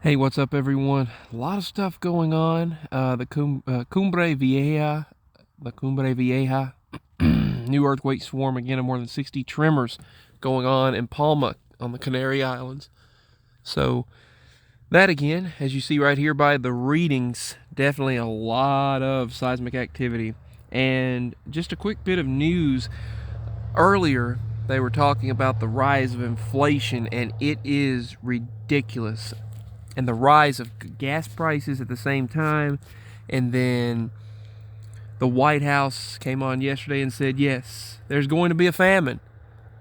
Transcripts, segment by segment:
Hey, what's up, everyone? A lot of stuff going on. Cumbre Vieja, the Cumbre Vieja, new earthquake swarm again of more than 60 tremors going on in Palma on the Canary Islands. So that again, as you see right here by the readings, definitely a lot of seismic activity. And just a quick bit of news. Earlier, they were talking about the rise of inflation, and it is ridiculous. And the rise of gas prices at the same time. And then the White House came on yesterday and said, yes, there's going to be a famine.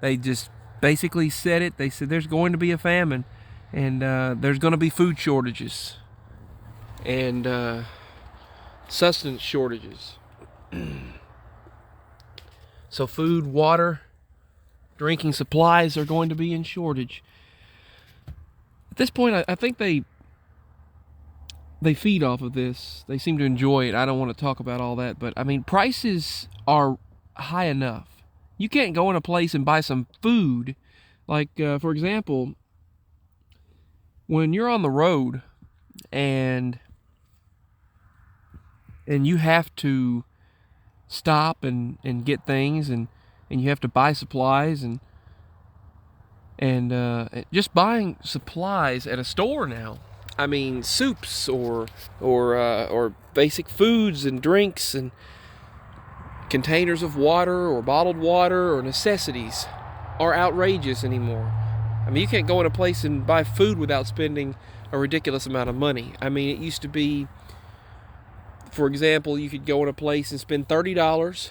They just basically said it. They said there's going to be a famine, and there's going to be food shortages and sustenance shortages. So food, water, drinking supplies are going to be in shortage. At this point, I think they feed off of this. They seem to enjoy it. I don't want to talk about all that, but I mean, prices are high enough. You can't go in a place and buy some food. Like, for example, when you're on the road and you have to stop and get things and you have to buy supplies and just buying supplies at a store now. I mean, soups or basic foods and drinks and containers of water or bottled water or necessities are outrageous anymore. I mean, you can't go in a place and buy food without spending a ridiculous amount of money. I mean, it used to be, for example, you could go in a place and spend $30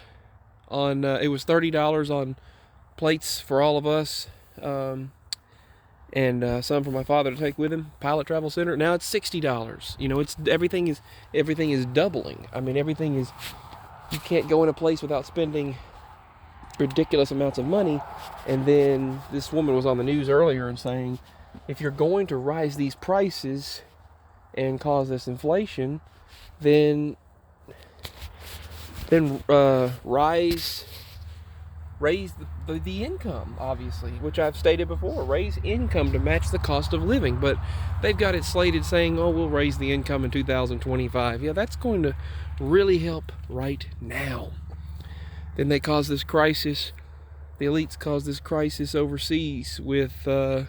on, it was $30 on plates for all of us. And some for my father to take with him. Pilot Travel Center. Now it's $60. You know, it's everything is doubling. I mean, everything is. You can't go in a place without spending ridiculous amounts of money. And then this woman was on the news earlier and saying, if you're going to rise these prices and cause this inflation, then raise the income, obviously, which I've stated before. Raise income to match the cost of living. But they've got it slated saying, oh, we'll raise the income in 2025. Yeah, that's going to really help right now. Then they cause this crisis. The elites cause this crisis overseas with the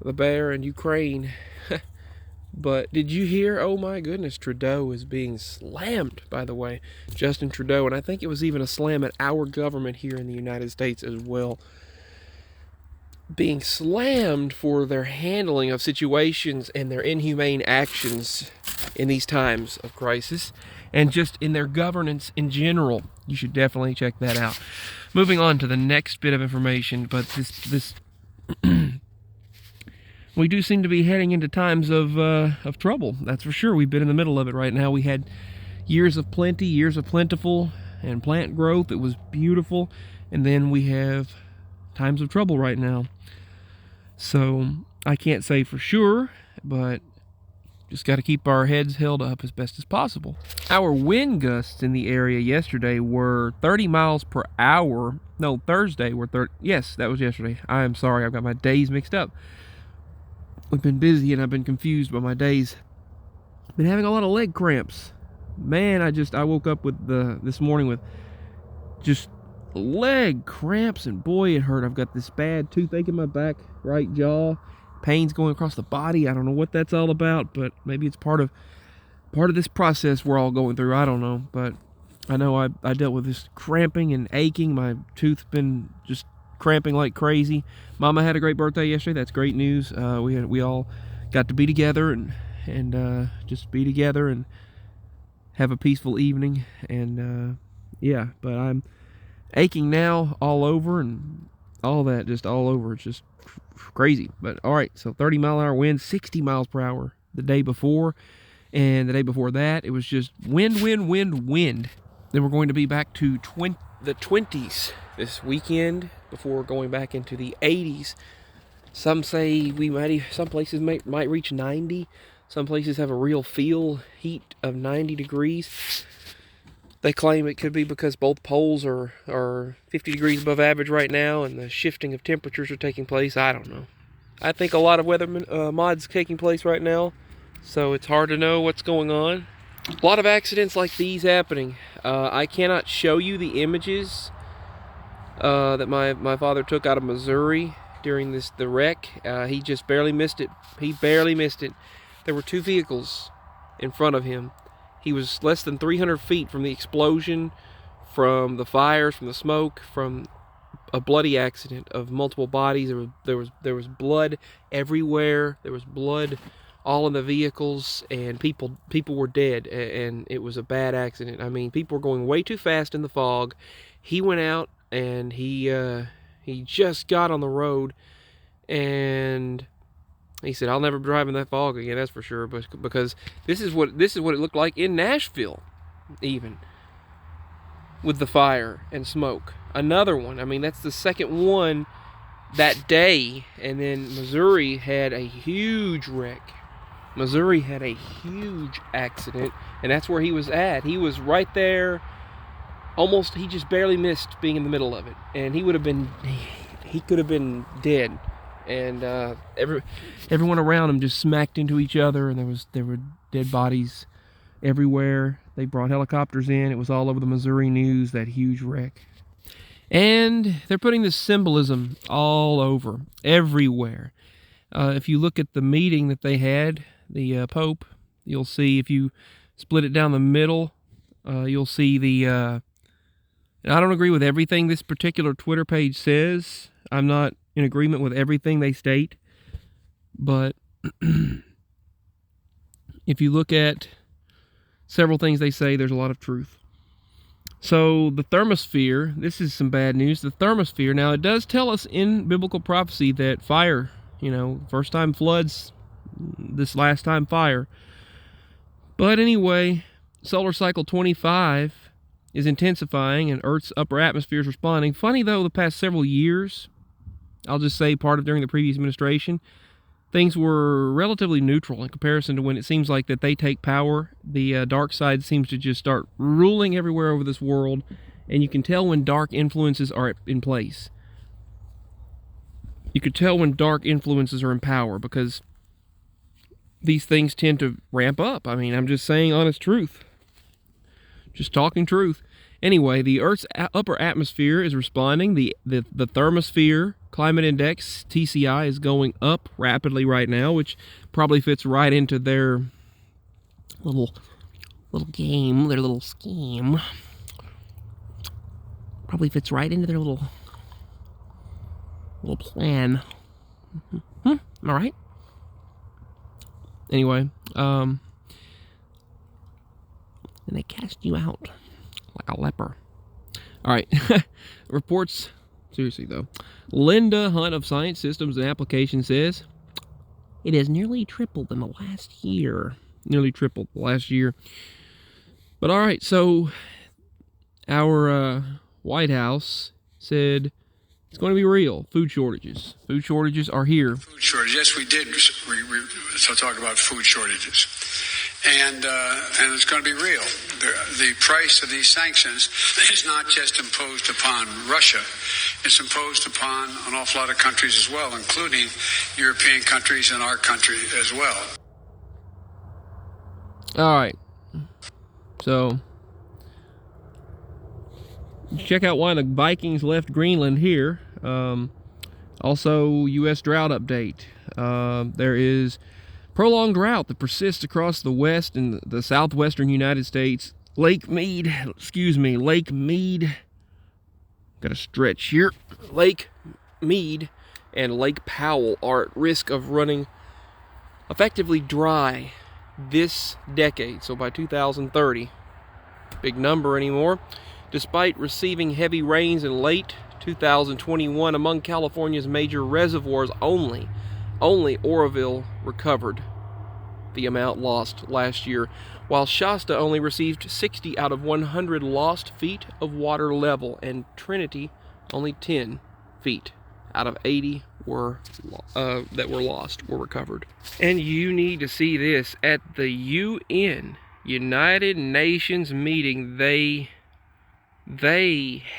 bear and Ukraine. But did you hear? Oh my goodness, Trudeau is being slammed, by the way. Justin Trudeau. And I think it was even a slam at our government here in the United States as well. Being slammed for their handling of situations and their inhumane actions in these times of crisis. And just in their governance in general. You should definitely check that out. Moving on to the next bit of information. But this we do seem to be heading into times of trouble. That's for sure. We've been in the middle of it right now. We had years of plenty, years of plentiful and plant growth. It was beautiful. And then we have times of trouble right now. So I can't say for sure, but just got to keep our heads held up as best as possible. Our wind gusts in the area yesterday were 30 miles per hour. No, Thursday were 30. Yes, that was yesterday. I am sorry. I've got my days mixed up. We've been busy and I've been confused by my days. Been having a lot of leg cramps. Man, I woke up with this morning with just leg cramps, and boy, it hurt. I've got this bad toothache in my back right jaw. Pains going across the body. I don't know what that's all about, but maybe it's part of this process we're all going through. I don't know, but I know I dealt with this cramping and aching. My tooth's been just cramping like crazy. Mama had a great birthday yesterday. That's great news. We all got to be together and just be together and have a peaceful evening. And yeah, but I'm aching now all over and all that, just all over. It's just crazy. But all right, so 30-mile-an-hour wind, 60 miles per hour the day before, and the day before that it was just wind. Then we're going to be back to the 20s this weekend before going back into the 80s. Some say some places might reach 90. Some places have a real feel heat of 90 degrees. They claim it could be because both poles are 50 degrees above average right now and the shifting of temperatures are taking place. I don't know. I think a lot of weather mods taking place right now, so it's hard to know what's going on. A lot of accidents like these happening. I cannot show you the images that my father took out of Missouri during the wreck. He just barely missed it. He barely missed it. There were two vehicles in front of him. He was less than 300 feet from the explosion, from the fires, from the smoke, from a bloody accident of multiple bodies. There was blood everywhere. There was blood all in the vehicles, and people were dead, and it was a bad accident. I mean, people were going way too fast in the fog. He went out and he just got on the road, and he said, "I'll never drive in that fog again, that's for sure." But because this is what it looked like in Nashville, even with the fire and smoke. Another one. I mean, that's the second one that day. And then Missouri had a huge wreck. Missouri had a huge accident, and that's where he was at. He was right there. Almost, he just barely missed being in the middle of it, and he could have been dead. And everyone around him just smacked into each other, and there were dead bodies everywhere. They brought helicopters in. It was all over the Missouri news, that huge wreck. And they're putting this symbolism all over, everywhere. If you look at the meeting that they had, the Pope, you'll see, if you split it down the middle, you'll see the... I don't agree with everything this particular Twitter page says. I'm not in agreement with everything they state. But if you look at several things they say, there's a lot of truth. So the thermosphere, this is some bad news. The thermosphere, now it does tell us in biblical prophecy that fire, first time floods, this last time fire. But anyway, solar cycle 25 is intensifying and Earth's upper atmosphere is responding. Funny though, the past several years, I'll just say part of during the previous administration, things were relatively neutral in comparison to when it seems like that they take power. The dark side seems to just start ruling everywhere over this world, and you can tell when dark influences are in place. You could tell when dark influences are in power because these things tend to ramp up. I mean, I'm just saying honest truth. Just talking truth. Anyway, the Earth's upper atmosphere is responding. The thermosphere climate index, TCI, is going up rapidly right now, which probably fits right into their little game, their little scheme. Probably fits right into their little plan. Am I right? Anyway, and they cast you out like a leper. All right. Reports, seriously though. Linda Hunt of Science Systems and Applications says it has nearly tripled in the last year. Nearly tripled the last year. But all right, so our White House said it's going to be real. Food shortages. Food shortages are here. Food shortage. Yes, we did. So talk about food shortages. And it's going to be real. The price of these sanctions is not just imposed upon Russia. It's imposed upon an awful lot of countries as well, including European countries and our country as well. All right. So, check out why the Vikings left Greenland here. Also, U.S. drought update. There is prolonged drought that persists across the west and the southwestern United States. Lake Mead, got to stretch here. Lake Mead and Lake Powell are at risk of running effectively dry this decade. So by 2030, big number anymore. Despite receiving heavy rains in late 2021, among California's major reservoirs, only Oroville recovered the amount lost last year, while Shasta only received 60 out of 100 lost feet of water level, and Trinity only 10 feet out of 80 that were lost were recovered. And you need to see this at the UN, United Nations meeting. They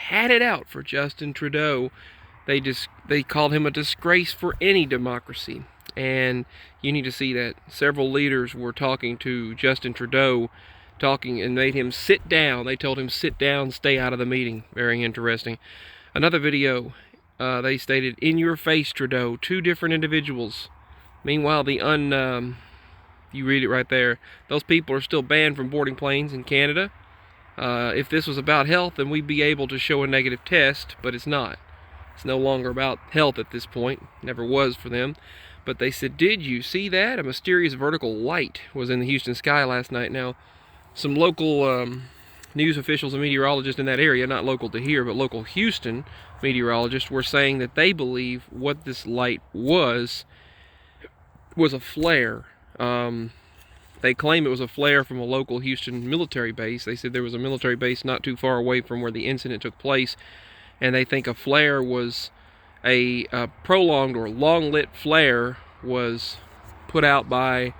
had it out for Justin Trudeau. they called him a disgrace for any democracy. And you need to see that several leaders were talking to Justin Trudeau, and made him sit down. They told him, sit down, stay out of the meeting. Very interesting. Another video, they stated, in your face, Trudeau, 2 different individuals. Meanwhile, you read it right there, those people are still banned from boarding planes in Canada. If this was about health, then we'd be able to show a negative test, but it's not. It's no longer about health at this point. Never was for them. But they said, did you see that? A mysterious vertical light was in the Houston sky last night. Now, some local news officials and meteorologists in that area, not local to here, but local Houston meteorologists, were saying that they believe what this light was a flare. They claim it was a flare from a local Houston military base. They said there was a military base not too far away from where the incident took place, and they think a flare was a prolonged or long-lit flare was put out by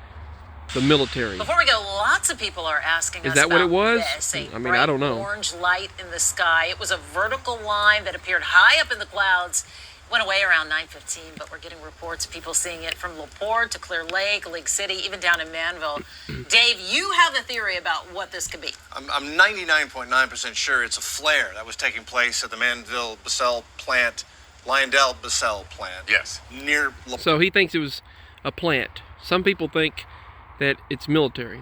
the military. Before we go, lots of people are asking us that what it was? This. I mean, I don't know. Orange light in the sky. It was a vertical line that appeared high up in the clouds. Went away around 9:15, but we're getting reports of people seeing it from LaPorte to Clear Lake, Lake City, even down in Manville. Dave, you have a theory about what this could be. I'm 99.9% sure it's a flare that was taking place at the Lyondell-Basell plant. Yes. Near LaPorte. So he thinks it was a plant. Some people think that it's military.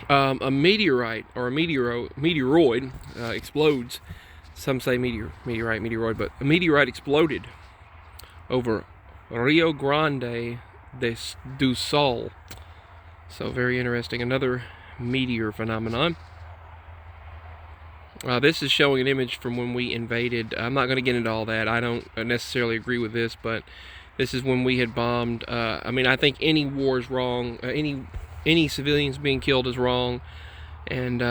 A meteorite or a meteoroid explodes. Some say meteoroid, but a meteorite exploded over Rio Grande do Sul. So very interesting. Another meteor phenomenon. This is showing an image from when we invaded. I'm not going to get into all that. I don't necessarily agree with this, but this is when we had bombed. I mean, I think any war is wrong. Any civilians being killed is wrong, and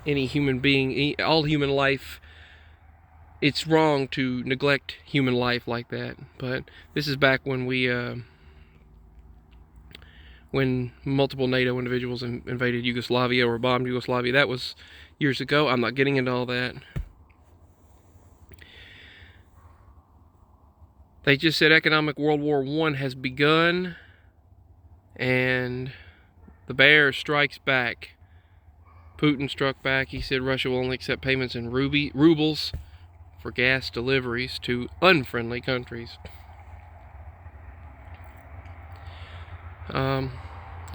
any human being, all human life, it's wrong to neglect human life like that. But this is back when when multiple NATO individuals invaded Yugoslavia or bombed Yugoslavia. That was years ago. I'm not getting into all that. They just said economic World War I has begun, and the bear strikes back. Putin struck back. He said Russia will only accept payments in rubles for gas deliveries to unfriendly countries.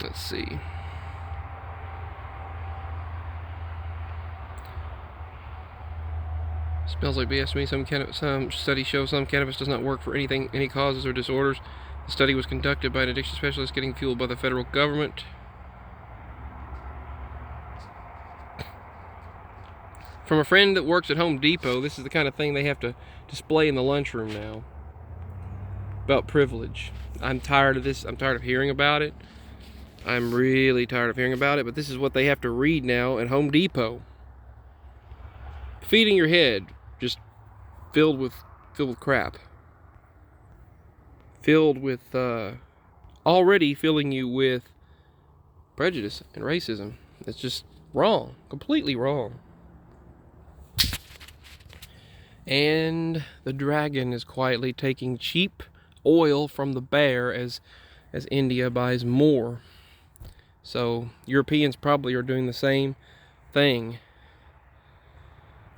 Let's see. Smells like BS to me. Some studies show some cannabis does not work for any causes or disorders. The study was conducted by an addiction specialist getting fueled by the federal government. From a friend that works at Home Depot, this is the kind of thing they have to display in the lunchroom now. About privilege. I'm tired of this. I'm tired of hearing about it. I'm really tired of hearing about it, but this is what they have to read now at Home Depot. Feeding your head, just filled with crap. Filled with, already filling you with prejudice and racism. It's just wrong. Completely wrong. And the dragon is quietly taking cheap oil from the bear as India buys more. So Europeans probably are doing the same thing.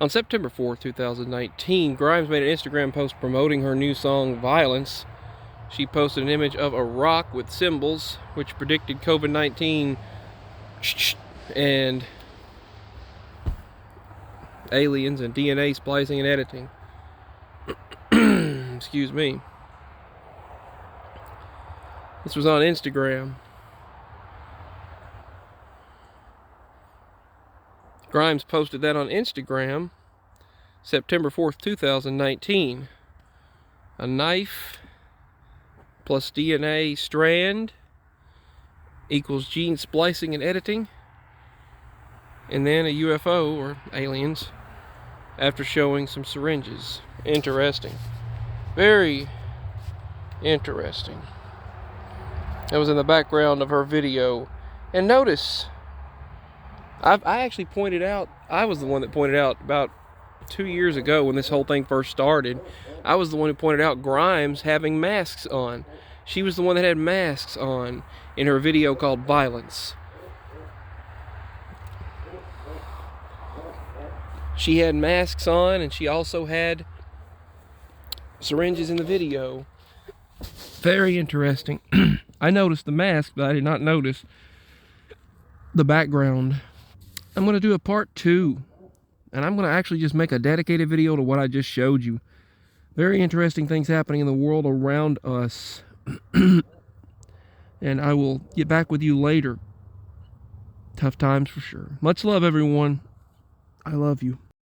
On September 4th, 2019, Grimes made an Instagram post promoting her new song, Violence. She posted an image of a rock with symbols, which predicted COVID-19 and aliens and DNA splicing and editing. Excuse me. This was on Instagram. Grimes posted that on Instagram September 4th, 2019. A knife plus DNA strand equals gene splicing and editing. And then a UFO or aliens after showing some syringes. Interesting. Very interesting. That was in the background of her video. And notice, I actually pointed out, I was the one that pointed out about 2 years ago when this whole thing first started, I was the one who pointed out Grimes having masks on. She was the one that had masks on in her video called Violence. She had masks on, and she also had syringes in the video. Very interesting. I noticed the mask, but I did not notice the background. I'm going to do a part 2, and I'm going to actually just make a dedicated video to what I just showed you. Very interesting things happening in the world around us. And I will get back with you later. Tough times for sure. Much love, everyone. I love you.